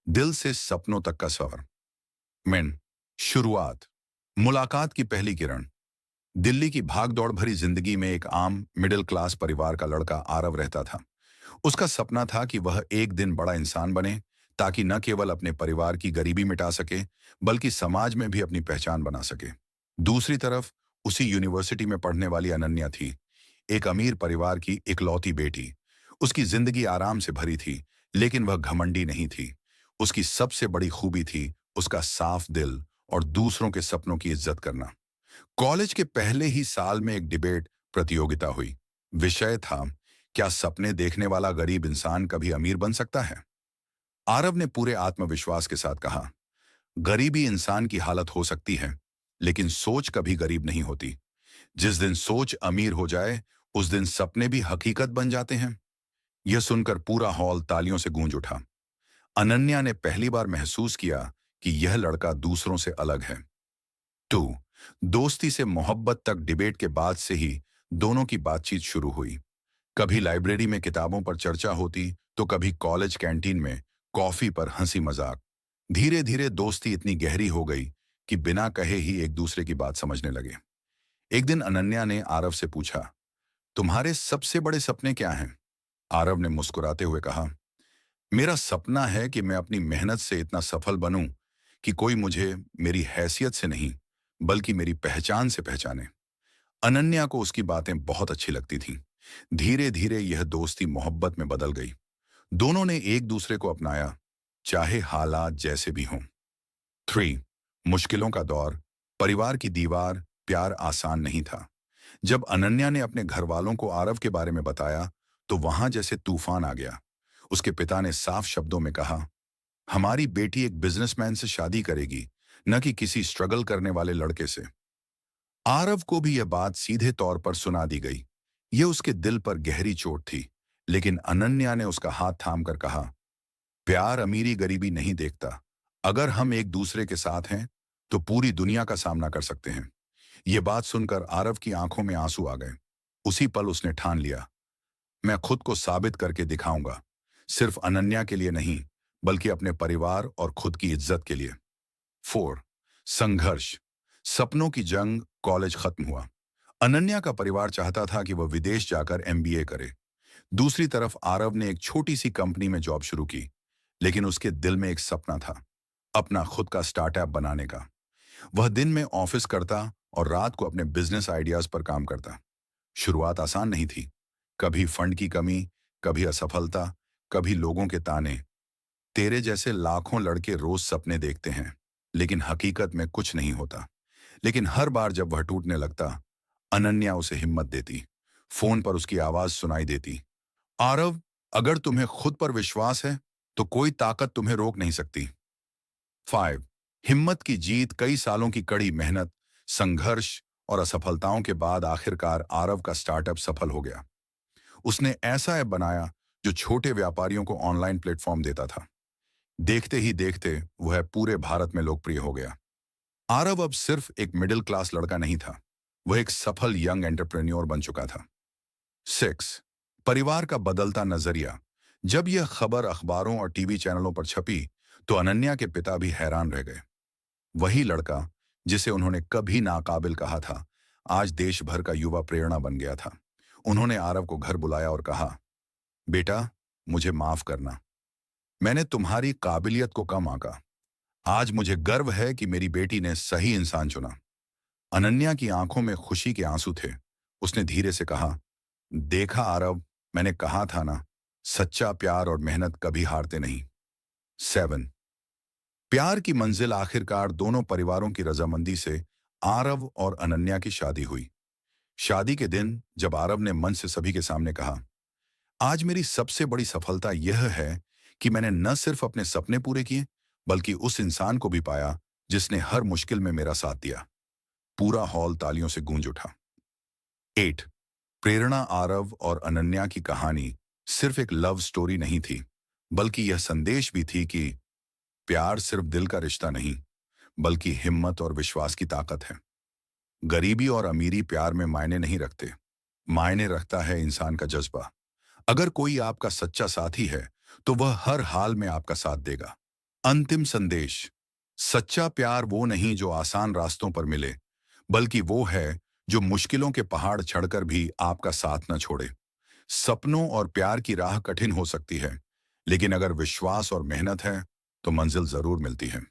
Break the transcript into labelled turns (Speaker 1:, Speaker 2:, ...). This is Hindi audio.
Speaker 1: दिल से सपनों तक का सफर। मैन। शुरुआत। मुलाकात की पहली किरण। दिल्ली की भागदौड़ भरी जिंदगी में एक आम मिडिल क्लास परिवार का लड़का आरव रहता था। उसका सपना था कि वह एक दिन बड़ा इंसान बने, ताकि न केवल अपने परिवार की गरीबी मिटा सके, बल्कि समाज में भी अपनी पहचान बना सके। दूसरी तरफ उसी यूनिवर्सिटी में पढ़ने वाली अनन्या थी, एक अमीर परिवार की इकलौती बेटी। उसकी जिंदगी आराम से भरी थी, लेकिन वह घमंडी नहीं थी। उसकी सबसे बड़ी खूबी थी उसका साफ दिल और दूसरों के सपनों की इज्जत करना। कॉलेज के पहले ही साल में एक डिबेट प्रतियोगिता हुई। विषय था, क्या सपने देखने वाला गरीब इंसान कभी अमीर बन सकता है? आरव ने पूरे आत्मविश्वास के साथ कहा, गरीबी इंसान की हालत हो सकती है, लेकिन सोच कभी गरीब नहीं होती। जिस दिन सोच अमीर हो जाए, उस दिन सपने भी हकीकत बन जाते हैं। यह सुनकर पूरा हॉल तालियों से गूंज उठा। अनन्या ने पहली बार महसूस किया कि यह लड़का दूसरों से अलग है। टू। दोस्ती से मोहब्बत तक डिबेट के बाद से ही दोनों की बातचीत शुरू हुई। कभी लाइब्रेरी में किताबों पर चर्चा होती, तो कभी कॉलेज कैंटीन में कॉफी पर हंसी मजाक। धीरे धीरे दोस्ती इतनी गहरी हो गई कि बिना कहे ही एक दूसरे की बात समझने लगे। एक दिन अनन्या ने आरव से पूछा, तुम्हारे सबसे बड़े सपने क्या हैं? आरव ने मुस्कुराते हुए कहा, मेरा सपना है कि मैं अपनी मेहनत से इतना सफल बनूं कि कोई मुझे मेरी हैसियत से नहीं, बल्कि मेरी पहचान से पहचाने। अनन्या को उसकी बातें बहुत अच्छी लगती थीं। धीरे धीरे यह दोस्ती मोहब्बत में बदल गई। दोनों ने एक दूसरे को अपनाया, चाहे हालात जैसे भी हों। 3। मुश्किलों का दौर। परिवार की दीवार। प्यार आसान नहीं था। जब अनन्या ने अपने घर वालों को आरव के बारे में बताया, तो वहां जैसे तूफान आ गया। उसके पिता ने साफ शब्दों में कहा, हमारी बेटी एक बिजनेसमैन से शादी करेगी, न कि किसी स्ट्रगल करने वाले लड़के से। आरव को भी यह बात सीधे तौर पर सुना दी गई। यह उसके दिल पर गहरी चोट थी, लेकिन अनन्या ने उसका हाथ थामकर कहा, प्यार अमीरी गरीबी नहीं देखता। अगर हम एक दूसरे के साथ हैं, तो पूरी दुनिया का सामना कर सकते हैं। यह बात सुनकर आरव की आंखों में आंसू आ गए। उसी पल उसने ठान लिया, मैं खुद को साबित करके दिखाऊंगा, सिर्फ अनन्या के लिए नहीं, बल्कि अपने परिवार और खुद की इज्जत के लिए। 4। संघर्ष। सपनों की जंग। कॉलेज खत्म हुआ। अनन्या का परिवार चाहता था कि वह विदेश जाकर एमबीए करे। दूसरी तरफ आरव ने एक छोटी सी कंपनी में जॉब शुरू की, लेकिन उसके दिल में एक सपना था, अपना खुद का स्टार्टअप बनाने का। वह दिन में ऑफिस करता और रात को अपने बिजनेस आइडियाज पर काम करता। शुरुआत आसान नहीं थी। कभी फंड की कमी, कभी असफलता, कभी लोगों के ताने। तेरे जैसे लाखों लड़के रोज सपने देखते हैं, लेकिन हकीकत में कुछ नहीं होता। लेकिन हर बार जब वह टूटने लगता, अनन्या उसे हिम्मत देती। फोन पर उसकी आवाज सुनाई देती, आरव, अगर तुम्हें खुद पर विश्वास है, तो कोई ताकत तुम्हें रोक नहीं सकती। 5। हिम्मत की जीत। कई सालों की कड़ी मेहनत, संघर्ष और असफलताओं के बाद आखिरकार आरव का स्टार्टअप सफल हो गया। उसने ऐसा ऐप बनाया जो छोटे व्यापारियों को ऑनलाइन प्लेटफॉर्म देता था। देखते ही देखते वह पूरे भारत में लोकप्रिय हो गया। आरव अब सिर्फ एक मिडिल क्लास लड़का नहीं था, वह एक सफल यंग एंटरप्रेन्योर बन चुका था। 6। परिवार का बदलता नजरिया। जब यह खबर अखबारों और टीवी चैनलों पर छपी, तो अनन्या के पिता भी हैरान रह गए। वही लड़का जिसे उन्होंने कभी नाकाबिल कहा था, आज देश भर का युवा प्रेरणा बन गया था। उन्होंने आरव को घर बुलाया और कहा, बेटा, मुझे माफ करना, मैंने तुम्हारी काबिलियत को कम आंका। आज मुझे गर्व है कि मेरी बेटी ने सही इंसान चुना। अनन्या की आंखों में खुशी के आंसू थे। उसने धीरे से कहा, देखा आरव, मैंने कहा था ना, सच्चा प्यार और मेहनत कभी हारते नहीं। 7। प्यार की मंजिल। आखिरकार दोनों परिवारों की रजामंदी से आरव और अनन्या की शादी हुई। शादी के दिन जब आरव ने मंच से सभी के सामने कहा, आज मेरी सबसे बड़ी सफलता यह है कि मैंने न सिर्फ अपने सपने पूरे किए, बल्कि उस इंसान को भी पाया जिसने हर मुश्किल में मेरा साथ दिया। पूरा हॉल तालियों से गूंज उठा। 8। प्रेरणा। आरव और अनन्या की कहानी सिर्फ एक लव स्टोरी नहीं थी, बल्कि यह संदेश भी थी कि प्यार सिर्फ दिल का रिश्ता नहीं, बल्कि हिम्मत और विश्वास की ताकत है। गरीबी और अमीरी प्यार में मायने नहीं रखते, मायने रखता है इंसान का जज्बा। अगर कोई आपका सच्चा साथी है, तो वह हर हाल में आपका साथ देगा। अंतिम संदेश। सच्चा प्यार वो नहीं जो आसान रास्तों पर मिले, बल्कि वो है जो मुश्किलों के पहाड़ चढ़कर भी आपका साथ न छोड़े। सपनों और प्यार की राह कठिन हो सकती है, लेकिन अगर विश्वास और मेहनत है, तो मंजिल जरूर मिलती है।